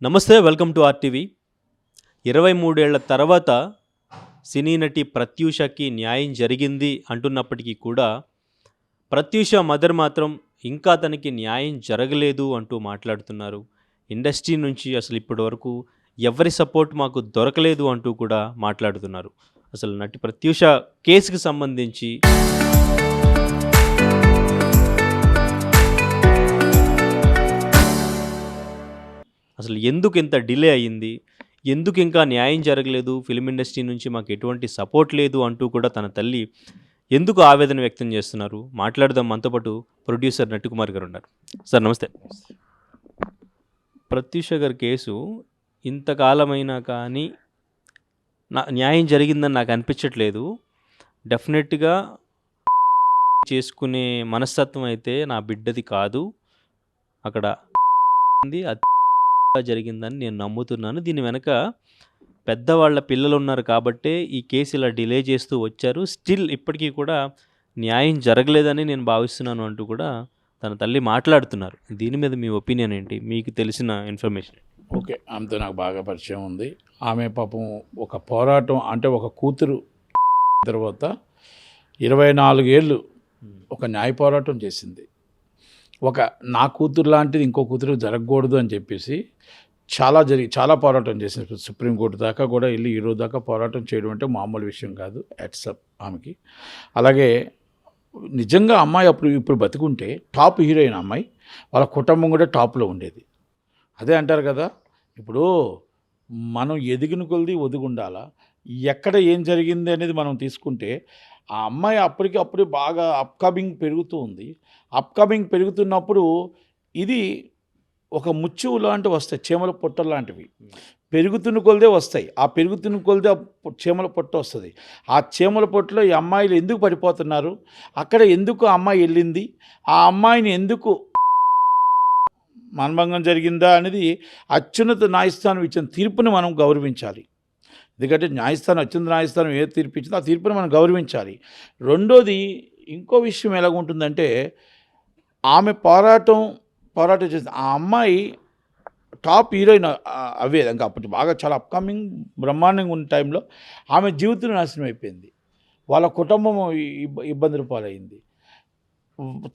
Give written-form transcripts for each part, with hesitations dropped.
నమస్తే, welcome to RTV. 23 ఏళ్ల తర్వాత సినీ నటి ప్రత్యూషకి న్యాయం జరిగింది అంటున్నప్పటికీ కూడా ప్రత్యూష మదర్ మాత్రం ఇంకా తనకి న్యాయం జరగలేదు అంటూ మాట్లాడుతున్నారు. ఇండస్ట్రీ నుంచి అసలు ఇప్పటివరకు ఎవరి సపోర్ట్ మాకు దొరకలేదు అంటూ కూడా మాట్లాడుతున్నారు. అసలు నటి ప్రత్యూష కేసుకి సంబంధించి అసలు ఎందుకు ఇంత డిలే అయ్యింది, ఎందుకు ఇంకా న్యాయం జరగలేదు, ఫిల్మ్ ఇండస్ట్రీ నుంచి మాకు ఎటువంటి సపోర్ట్ లేదు అంటూ కూడా తన తల్లి ఎందుకు ఆవేదన వ్యక్తం చేస్తున్నారు? మాట్లాడదాం. మనతో పాటు ప్రొడ్యూసర్ నట్టికుమార్ గారు ఉన్నారు. సార్ నమస్తే. ప్రత్యూష గారి కేసు ఇంతకాలమైనా కానీ న్యాయం జరిగిందని నాకు అనిపించట్లేదు. డెఫినెట్గా చేసుకునే మనస్తత్వం అయితే నా బిడ్డది కాదు. అక్కడ జరిగిందని నేను నమ్ముతున్నాను. దీని వెనక పెద్దవాళ్ళ పిల్లలు ఉన్నారు కాబట్టే ఈ కేసు ఇలా డిలే చేస్తూ వచ్చారు. స్టిల్ ఇప్పటికీ కూడా న్యాయం జరగలేదని నేను భావిస్తున్నాను అంటూ కూడా తన తల్లి మాట్లాడుతున్నారు. దీని మీద మీ ఒపీనియన్ ఏంటి? మీకు తెలిసిన ఇన్ఫర్మేషన్. ఓకే, ఆమెతో నాకు బాగా పరిచయం ఉంది. ఆమె పాపం ఒక పోరాటం, అంటే ఒక కూతురు తర్వాత 24 ఏళ్ళు ఒక న్యాయ పోరాటం చేసింది. నా కూతురు లాంటిది ఇంకో కూతురు జరగకూడదు అని చెప్పేసి చాలా పోరాటం చేసింది. సుప్రీంకోర్టు దాకా కూడా వెళ్ళి ఈరోజు దాకా పోరాటం చేయడం అంటే మామూలు విషయం కాదు. యాట్సప్ ఆమెకి. అలాగే నిజంగా అమ్మాయి ఇప్పుడు బతికుంటే టాప్ హీరోయిన్ అమ్మాయి, వాళ్ళ కుటుంబం కూడా టాప్లో ఉండేది. అదే అంటారు కదా, ఇప్పుడు మనం ఎదిగిన కొలది ఒదిగుండాలా, ఎక్కడ ఏం జరిగింది అనేది మనం తీసుకుంటే ఆ అమ్మాయి అప్పటికప్పుడు బాగా అప్కమింగ్ పెరుగుతూ ఉంది. అప్కమింగ్ పెరుగుతున్నప్పుడు ఇది ఒక ముచ్చువు లాంటివి వస్తాయి, చీమల పొట్ట లాంటివి పెరుగుతున్న కొలదే వస్తాయి. ఆ పెరుగుతున్న కొలదే చీమల పొట్ట వస్తుంది. ఆ చీమల పొట్టలో ఈ అమ్మాయిలు ఎందుకు పడిపోతున్నారు, అక్కడ ఎందుకు ఆ అమ్మాయి వెళ్ళింది, ఆ అమ్మాయిని ఎందుకు మానభంగం జరిగిందా అనేది అత్యున్నత న్యాయస్థానం ఇచ్చిన తీర్పుని మనం గౌరవించాలి. ఎందుకంటే అత్యున్నత న్యాయస్థానం ఏ తీర్పు ఇచ్చిందో ఆ తీర్పుని మనం గౌరవించాలి. రెండోది, ఇంకో విషయం ఎలాగుంటుందంటే, ఆమె పోరాటం చేసింది. ఆ అమ్మాయి టాప్ హీరోయిన్ అవే, ఇంకా అప్పటి బాగా చాలా అప్కమింగ్ బ్రహ్మాండంగా ఉన్న టైంలో ఆమె జీవితం నాశనం అయిపోయింది. వాళ్ళ కుటుంబం ఇబ్బందుల పాలైంది.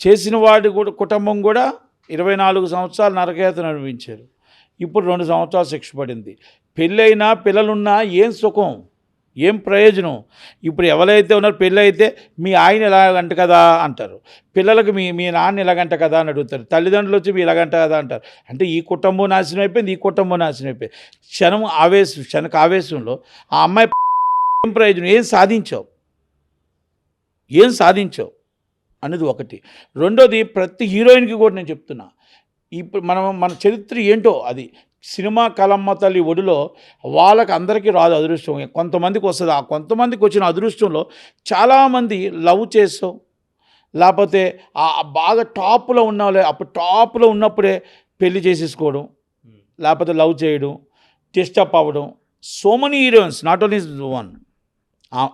చేసిన వాడి కూడా కుటుంబం కూడా 24 సంవత్సరాలు నరకయాతన అనుభవించారు. ఇప్పుడు 2 సంవత్సరాలు శిక్ష పడింది. పెళ్ళైనా పిల్లలున్నా ఏం సుఖం, ఏం ప్రయోజనం? ఇప్పుడు ఎవరైతే ఉన్నారో పెళ్ళి అయితే మీ ఆయన ఇలాగంట కదా అంటారు, పిల్లలకు మీ నాన్న ఇలాగంట కదా అని అడుగుతారు, తల్లిదండ్రులు వచ్చి మీ ఇలాగంట కదా అంటారు. అంటే ఈ కుటుంబం నాశనం అయిపోయింది, ఈ కుటుంబం నాశనం అయిపోయింది. క్షణక ఆవేశంలో ఆ అమ్మాయి ఏం ప్రయోజనం, ఏం సాధించావు అనేది ఒకటి. రెండోది, ప్రతి హీరోయిన్కి కూడా నేను చెప్తున్నా, ఇప్పుడు మన చరిత్ర ఏంటో అది సినిమా కలమ్మ తల్లి ఒడిలో వాళ్ళకి అందరికీ రాదు అదృష్టం, కొంతమందికి వస్తుంది. ఆ కొంతమందికి వచ్చిన అదృష్టంలో చాలామంది లవ్ చేసాం, లేకపోతే బాగా టాప్లో ఉన్నవాళ్ళే, అప్పుడు టాప్లో ఉన్నప్పుడే పెళ్లి చేసేసుకోవడం, లేకపోతే లవ్ చేయడం, డిస్టర్బ్ అవ్వడం. So many heroines, not only one.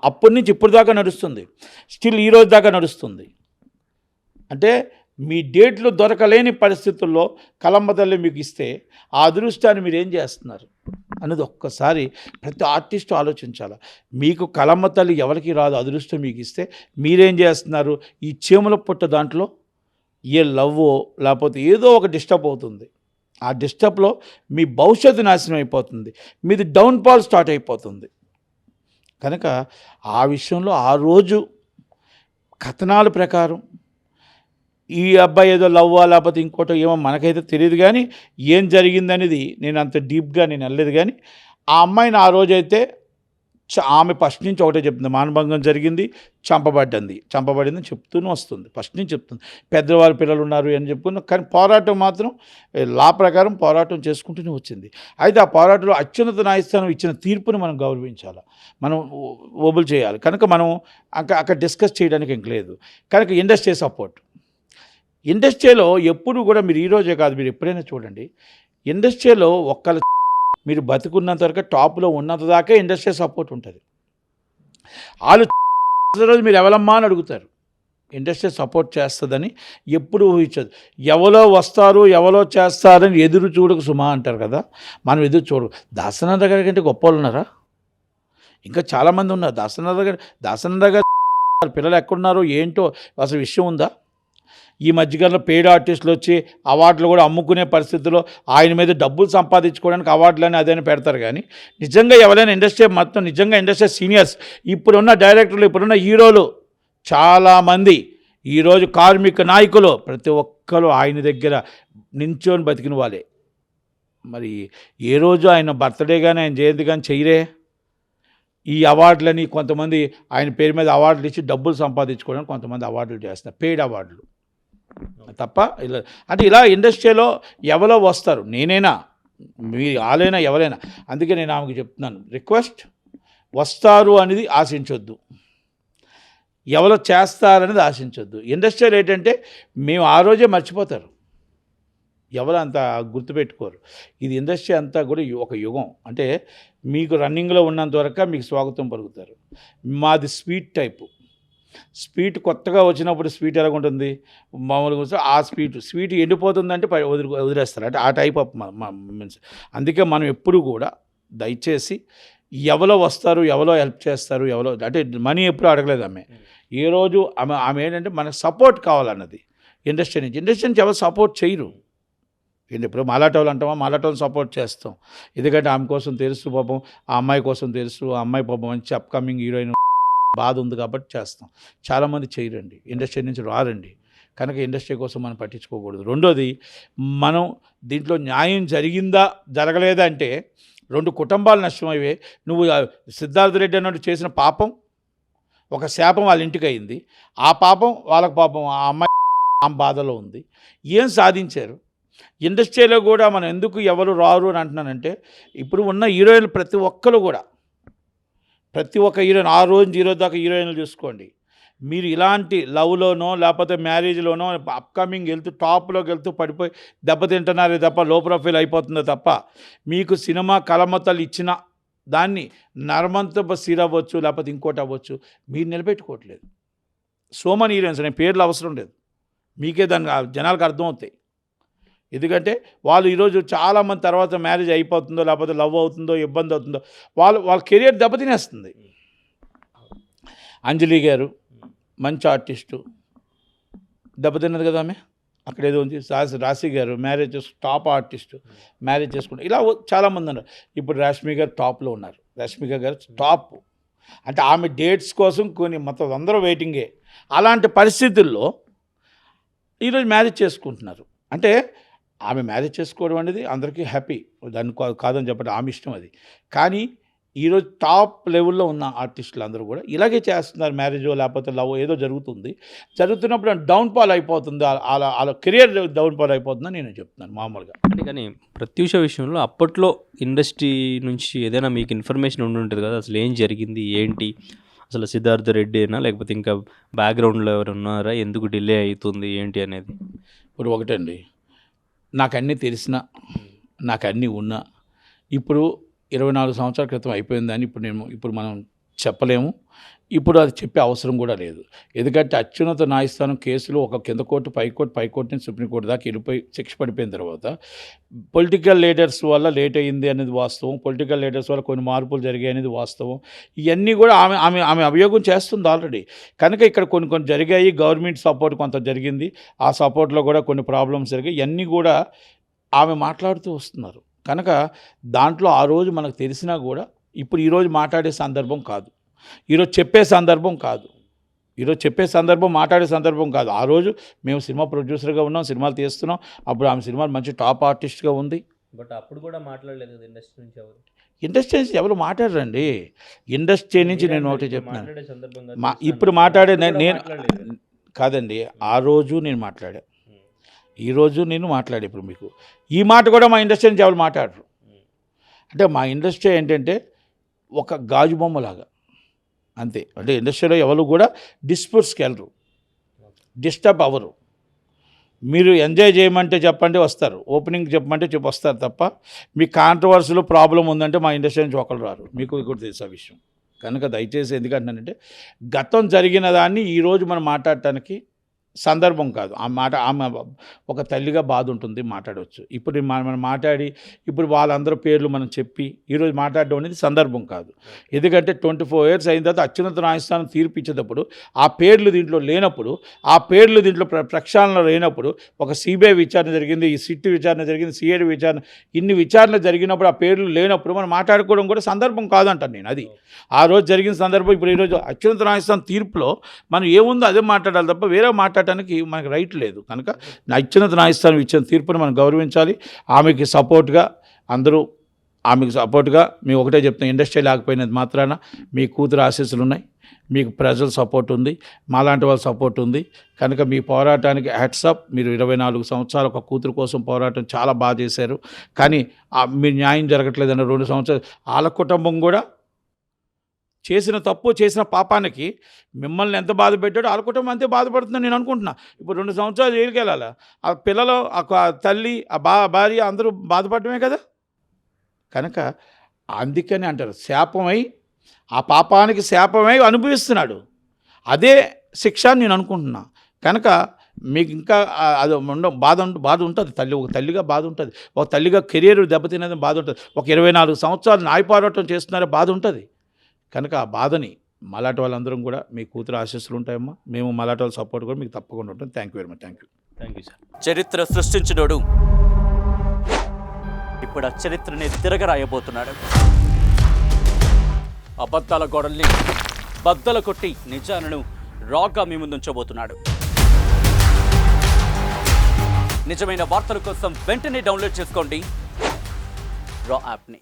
అప్పటి నుంచి ఇప్పుడు దాకా నడుస్తుంది, స్టిల్ ఈరోజు దాకా నడుస్తుంది. అంటే మీ డేట్లు దొరకలేని పరిస్థితుల్లో కలమ్మ తల్లి మీకు ఇస్తే ఆ అదృష్టాన్ని మీరు ఏం చేస్తున్నారు అనేది ఒక్కసారి ప్రతి ఆర్టిస్టు ఆలోచించాలి. మీకు కలమ్మ తల్లి ఎవరికి రాదు, అదృష్టం మీకు ఇస్తే మీరేం చేస్తున్నారు? ఈ చీమల పుట్ట దాంట్లో ఏ లవ్వో లేకపోతే ఏదో ఒక డిస్టర్బ్ అవుతుంది. ఆ డిస్టర్బ్లో మీ భవిష్యత్తు నాశనం అయిపోతుంది, మీది డౌన్ఫాల్ స్టార్ట్ అయిపోతుంది. కనుక ఆ విషయంలో ఆ రోజు కథనాల ప్రకారం ఈ అబ్బాయి ఏదో లవ్వా లేకపోతే ఇంకోటో ఏమో మనకైతే తెలియదు, కానీ ఏం జరిగిందనేది నేను అంత డీప్గా నేను వెళ్ళలేదు. కానీ ఆ అమ్మాయిని ఆ రోజైతే ఆమె ఫస్ట్ నుంచి ఒకటే చెప్తుంది, మానభంగం జరిగింది, చంపబడిందని చెప్తూనే వస్తుంది. ఫస్ట్ నుంచి చెప్తుంది, పెద్దవాళ్ళ పిల్లలు ఉన్నారు అని చెప్పుకున్న. కానీ పోరాటం మాత్రం లా ప్రకారం పోరాటం చేసుకుంటూనే వచ్చింది. అయితే ఆ పోరాటంలో అత్యున్నత న్యాయస్థానం ఇచ్చిన తీర్పుని మనం గౌరవించాలి, మనం ఓబుల్ చేయాలి. కనుక మనం అక్కడ డిస్కస్ చేయడానికి ఇంక లేదు. కనుక ఇండస్ట్రీలో ఎప్పుడు కూడా మీరు ఈరోజే కాదు, మీరు ఎప్పుడైనా చూడండి, ఇండస్ట్రీలో మీరు బతుకున్నంత వరకు టాప్లో ఉన్నంత దాకా ఇండస్ట్రీ సపోర్ట్ ఉంటుంది. వాళ్ళు రోజు మీరు ఎవరమ్మా అని అడుగుతారు. ఇండస్ట్రీ సపోర్ట్ చేస్తుందని ఎప్పుడు ఊహించదు. ఎవరో వస్తారు ఎవరో చేస్తారని ఎదురు చూడకు సుమా అంటారు కదా, మనం ఎదురు చూడకు. దాసనాథ గారి కంటే గొప్ప వాళ్ళు ఉన్నారా? ఇంకా చాలామంది ఉన్నారు. దాసనాథ గారి పిల్లలు ఎక్కడున్నారో ఏంటో అసలు విషయం ఉందా? ఈ మధ్యకాలంలో పెయిడ్ ఆర్టిస్టులు వచ్చి అవార్డులు కూడా అమ్ముకునే పరిస్థితుల్లో ఆయన మీద డబ్బులు సంపాదించుకోవడానికి అవార్డులని అదని పెడతారు. కానీ నిజంగా ఎవరైనా ఇండస్ట్రీ మొత్తం నిజంగా ఇండస్ట్రీ సీనియర్స్, ఇప్పుడున్న డైరెక్టర్లు, ఇప్పుడున్న హీరోలు చాలామంది, ఈరోజు కార్మిక నాయకులు ప్రతి ఒక్కరు ఆయన దగ్గర నించొని బతికిన వాళ్ళే. మరి ఏ రోజు ఆయన బర్త్డే కానీ ఆయన జయంతి కానీ చెయ్యరే? ఈ అవార్డులని కొంతమంది ఆయన పేరు మీద అవార్డులు ఇచ్చి డబ్బులు సంపాదించుకోవడానికి కొంతమంది అవార్డులు చేస్తారు, పెయిడ్ అవార్డులు తప్ప. ఇలా అంటే ఇలా ఇండస్ట్రీలో ఎవరో వస్తారు, నేనైనా మీ ఆలైనా ఎవరైనా. అందుకే నేను ఆమెకు చెప్తున్నాను, రిక్వెస్ట్, వస్తారు అనేది ఆశించొద్దు, ఎవరో చేస్తారనేది ఆశించొద్దు. ఇండస్ట్రీలో ఏంటంటే మేము ఆ రోజే మర్చిపోతారు, ఎవరు అంత గుర్తుపెట్టుకోరు. ఇది ఇండస్ట్రీ అంతా కూడా ఒక యుగం. అంటే మీకు రన్నింగ్లో ఉన్నంత వరకు మీకు స్వాగతం పలుకుతారు. మాది స్వీట్ టైపు. స్వీట్ కొత్తగా వచ్చినప్పుడు స్వీట్ ఎలాగుంటుంది, మామూలుగా ఆ స్వీట్ ఎండిపోతుందంటే వదిలేస్తారు. అంటే ఆ టైప్ ఆఫ్ మీన్స్. అందుకే మనం ఎప్పుడు కూడా దయచేసి ఎవరో వస్తారు, ఎవరో హెల్ప్ చేస్తారు, ఎవరో అంటే మనీ ఎప్పుడు అడగలేదు ఆమె. ఏ రోజు ఆమె ఏంటంటే మనకు సపోర్ట్ కావాలన్నది ఇండస్ట్రీ నుంచి ఎవరు సపోర్ట్ చేయరు. ఇప్పుడు మాలాటోళ్ళు అంటామా, మాలాటోళ్ళు సపోర్ట్ చేస్తాం. ఎందుకంటే ఆమె కోసం తెలుసు పాపం, ఆ అమ్మాయి కోసం తెలుసు, ఆ అమ్మాయి పాపం మంచి అప్కమింగ్ హీరోయిన్ బాధ ఉంది కాబట్టి చేస్తాం. చాలామంది చేయరండి, ఇండస్ట్రీ నుంచి రారండి. కనుక ఇండస్ట్రీ కోసం మనం పట్టించుకోకూడదు. రెండోది, మనం దీంట్లో న్యాయం జరిగిందా జరగలేదా అంటే 2 కుటుంబాలు నష్టమయ్యే. నువ్వు సిద్ధార్థ రెడ్డి అన్నట్టు చేసిన పాపం ఒక శాపం వాళ్ళ ఇంటికి అయింది. ఆ పాపం వాళ్ళకి పాపం, ఆ అమ్మాయి ఆ బాధలో ఉంది. ఏం సాధించారు? ఇండస్ట్రీలో కూడా మనం ఎందుకు ఎవరు రారు అని అంటున్నానంటే, ఇప్పుడు ఉన్న హీరోయిన్లు ప్రతి ఒక్కరు కూడా, ప్రతి ఒక్క హీరోయిన్ ఆ రోజు ఈరోజు దాకా హీరోయిన్లు చూసుకోండి. మీరు ఇలాంటి లవ్లోనో లేకపోతే మ్యారేజ్లోనో అప్కమింగ్ వెళ్తూ టాప్లోకి వెళ్తూ పడిపోయి దెబ్బతింటున్నారే తప్ప, లో ప్రొఫైల్ అయిపోతుందో తప్ప, మీకు సినిమా కలమతలు ఇచ్చిన దాన్ని నర్మంత సీర్ అవ్వచ్చు, లేకపోతే ఇంకోటి అవ్వచ్చు, మీరు నిలబెట్టుకోవట్లేదు. సో మనీ హీరోయిన్స్, నేను పేర్లు అవసరం లేదు, మీకే దాన్ని జనాలకు అర్థమవుతాయి. ఎందుకంటే వాళ్ళు ఈరోజు చాలామంది తర్వాత మ్యారేజ్ అయిపోతుందో లేకపోతే లవ్ అవుతుందో ఇబ్బంది అవుతుందో వాళ్ళ కెరియర్ దెబ్బతినేస్తుంది. అంజలి గారు మంచి ఆర్టిస్టు, దెబ్బతిన్నది కదా ఆమె. అక్కడ ఏదో ఉంది. రాశి గారు మ్యారేజ్ టాప్ ఆర్టిస్టు, మ్యారేజ్ చేసుకుంటారు. ఇలా చాలామంది ఉన్నారు. ఇప్పుడు రష్మి గారు టాప్లో ఉన్నారు. రష్మిక గారు టాప్, అంటే ఆమె డేట్స్ కోసం కొన్ని మొత్తం అందరూ వెయిటింగే. అలాంటి పరిస్థితుల్లో ఈరోజు మ్యారేజ్ చేసుకుంటున్నారు. అంటే ఆమె మ్యారేజ్ చేసుకోవడం అనేది అందరికీ హ్యాపీ, దాన్ని కాదని చెప్పండి, ఆమె ఇష్టం అది. కానీ ఈరోజు టాప్ లెవెల్లో ఉన్న ఆర్టిస్టులు అందరూ కూడా ఇలాగే చేస్తున్నారు. మ్యారేజో లేకపోతే లవ్ ఏదో జరుగుతున్నప్పుడు డౌన్ఫాల్ అయిపోతుంది, అలా కెరియర్ డౌన్ఫాల్ అయిపోతుందని నేను చెప్తున్నాను మామూలుగా. అంటే కానీ ప్రత్యూష విషయంలో అప్పట్లో ఇండస్ట్రీ నుంచి ఏదైనా మీకు ఇన్ఫర్మేషన్ ఉండి కదా, అసలు ఏం జరిగింది ఏంటి, అసలు సిద్ధార్థ రెడ్డి అయినా లేకపోతే ఇంకా బ్యాక్గ్రౌండ్లో ఎవరు ఉన్నారా, ఎందుకు డిలే అవుతుంది ఏంటి అనేది? ఇప్పుడు ఒకటండి, నాకు అన్నీ తెలిసినా, నాకు అన్నీ ఉన్నా, ఇప్పుడు 24 సంవత్సరాల క్రితం అయిపోయిందని ఇప్పుడు మనం చెప్పలేము. ఇప్పుడు అది చెప్పే అవసరం కూడా లేదు. ఎందుకంటే అత్యున్నత న్యాయస్థానం కేసులు ఒక కింద కోర్టు, పైకోర్టు నుంచి సుప్రీంకోర్టు దాకా వెళ్ళిపోయి శిక్ష పడిపోయిన తర్వాత పొలిటికల్ లీడర్స్ వల్ల లేట్ అయ్యింది అనేది వాస్తవం. పొలిటికల్ లీడర్స్ వల్ల కొన్ని మార్పులు జరిగాయి అనేది వాస్తవం. ఇవన్నీ కూడా ఆమె అభియోగం చేస్తుంది ఆల్రెడీ. కనుక ఇక్కడ కొన్ని జరిగాయి. గవర్నమెంట్ సపోర్ట్ కొంత జరిగింది, ఆ సపోర్ట్లో కూడా కొన్ని ప్రాబ్లమ్స్ జరిగాయి. ఇవన్నీ కూడా ఆమె మాట్లాడుతూ వస్తున్నారు. కనుక దాంట్లో ఆ రోజు మనకు తెలిసినా కూడా ఇప్పుడు ఈరోజు మాట్లాడే సందర్భం కాదు, ఈరోజు చెప్పే సందర్భం కాదు, మాట్లాడే సందర్భం కాదు. ఆ రోజు మేము సినిమా ప్రొడ్యూసర్గా ఉన్నాం, సినిమాలు తీస్తున్నాం. అప్పుడు ఆమె సినిమాలు మంచి టాప్ ఆర్టిస్ట్గా ఉంది. బట్ అప్పుడు కూడా మాట్లాడలేదు ఇండస్ట్రీ నుంచి ఎవరు. ఇండస్ట్రీ నుంచి ఎవరు మాట్లాడరండి. ఇండస్ట్రీ నుంచి నేను ఒకటి చెప్తున్నాను, ఇప్పుడు మాట్లాడే నేను కాదండి. ఆ రోజు నేను మాట్లాడా, ఈరోజు నేను మాట్లాడే. ఇప్పుడు మీకు ఈ మాట కూడా మా ఇండస్ట్రీ నుంచి ఎవరు మాట్లాడరు. అంటే మా ఇండస్ట్రీ ఏంటంటే ఒక గాజు బొమ్మలాగా అంతే. అంటే ఇండస్ట్రీలో ఎవరు కూడా డిస్ప్యూట్స్కి వెళ్ళరు, డిస్టర్బ్ అవ్వరు. మీరు ఎంజాయ్ చేయమంటే చెప్పండి వస్తారు, ఓపెనింగ్ చెప్పమంటే వస్తారు తప్ప మీ కాంట్రవర్సీలో ప్రాబ్లం ఉందంటే మా ఇండస్ట్రీ నుంచి ఒకరు రారు. మీకు కూడా తెలుసు ఆ విషయం. కనుక దయచేసి ఎందుకంటున్నానంటే గతం జరిగిన దాన్ని ఈరోజు మనం మాట్లాడటానికి సందర్భం కాదు. ఆ మాట ఆమె ఒక తల్లిగా బాధ ఉంటుంది, మాట్లాడవచ్చు. ఇప్పుడు మనం మాట్లాడి ఇప్పుడు వాళ్ళందరూ పేర్లు మనం చెప్పి ఈరోజు మాట్లాడడం అనేది సందర్భం కాదు. ఎందుకంటే 24 years అయిన తర్వాత అత్యున్నత న్యాయస్థానం తీర్పు ఇచ్చేటప్పుడు ఆ పేర్లు దీంట్లో లేనప్పుడు, ఆ పేర్లు దీంట్లో ప్రక్షాళన లేనప్పుడు, ఒక సిబిఐ విచారణ జరిగింది, ఈ సిట్ విచారణ జరిగింది, సిఐడి విచారణ, ఇన్ని విచారణ జరిగినప్పుడు ఆ పేర్లు లేనప్పుడు మనం మాట్లాడుకోవడం కూడా సందర్భం కాదంటాను నేను. అది ఆ రోజు జరిగిన సందర్భం. ఇప్పుడు ఈరోజు అత్యున్నత న్యాయస్థానం తీర్పులో మనం ఏముందో అదే మాట్లాడాలి తప్ప వేరే మాట్లాడటానికి మనకు రైట్ లేదు. కనుక అత్యున్నత న్యాయస్థానం ఇచ్చిన తీర్పుని మనం గౌరవించాలి. ఆమెకి సపోర్ట్గా అందరూ ఆమెకు సపోర్ట్గా మేము ఒకటే చెప్తాం, ఇండస్ట్రీ లేకపోయినది మాత్రాన మీ కూతురు ఆశీస్సులు ఉన్నాయి, మీకు ప్రజల సపోర్ట్ ఉంది, మాలాంటి వాళ్ళ సపోర్ట్ ఉంది. కనుక మీ పోరాటానికి హ్యాట్సప్. మీరు 24 సంవత్సరాలు ఒక కూతురు కోసం పోరాటం చాలా బాగా చేశారు. కానీ మీరు న్యాయం జరగట్లేదన్న 2 సంవత్సరాలు వాళ్ళ కుటుంబం కూడా చేసిన తప్పు చేసిన పాపానికి మిమ్మల్ని ఎంత బాధ పెట్టాడో వాళ్ళ కుటుంబం అంతే బాధపడుతుందని నేను అనుకుంటున్నా. ఇప్పుడు 2 సంవత్సరాలు జైలుకి వెళ్ళాలి, ఆ పిల్లలు, ఆ తల్లి, ఆ భార్య అందరూ బాధపడమే కదా. కనుక అందుకని అంటారు శాపమై, ఆ పాపానికి శాపమై అనుభవిస్తున్నాడు. అదే శిక్ష అని నేను అనుకుంటున్నా. కనుక మీకు ఇంకా అది బాధ ఉంటుంది. ఒక తల్లిగా బాధ ఉంటుంది, ఒక తల్లిగా కెరీర్ దెబ్బతినేది బాధ ఉంటుంది, ఒక 24 సంవత్సరాలు న్యాయ పోరాటం చేస్తున్నారే బాధ ఉంటుంది. కనుక ఆ బాధని మలాటి వాళ్ళందరం కూడా మీ కూతురు ఆశీస్సులు ఉంటాయమ్మా, మేము మలాటి వాళ్ళ సపోర్ట్ కూడా మీకు తప్పకుండా ఉంటుంది. Thank you very much. Thank you sir. చరిత్ర సృష్టించినోడు ఇప్పుడు ఆ చరిత్రని తిరగరాయబోతున్నాడు. అబద్ధాల గోడల్ని బద్దలు కొట్టి నిజాలను రాగా మీ ముందుంచబోతున్నాడు. నిజమైన వార్తల కోసం వెంటనే డౌన్లోడ్ చేసుకోండి రా యాప్ని.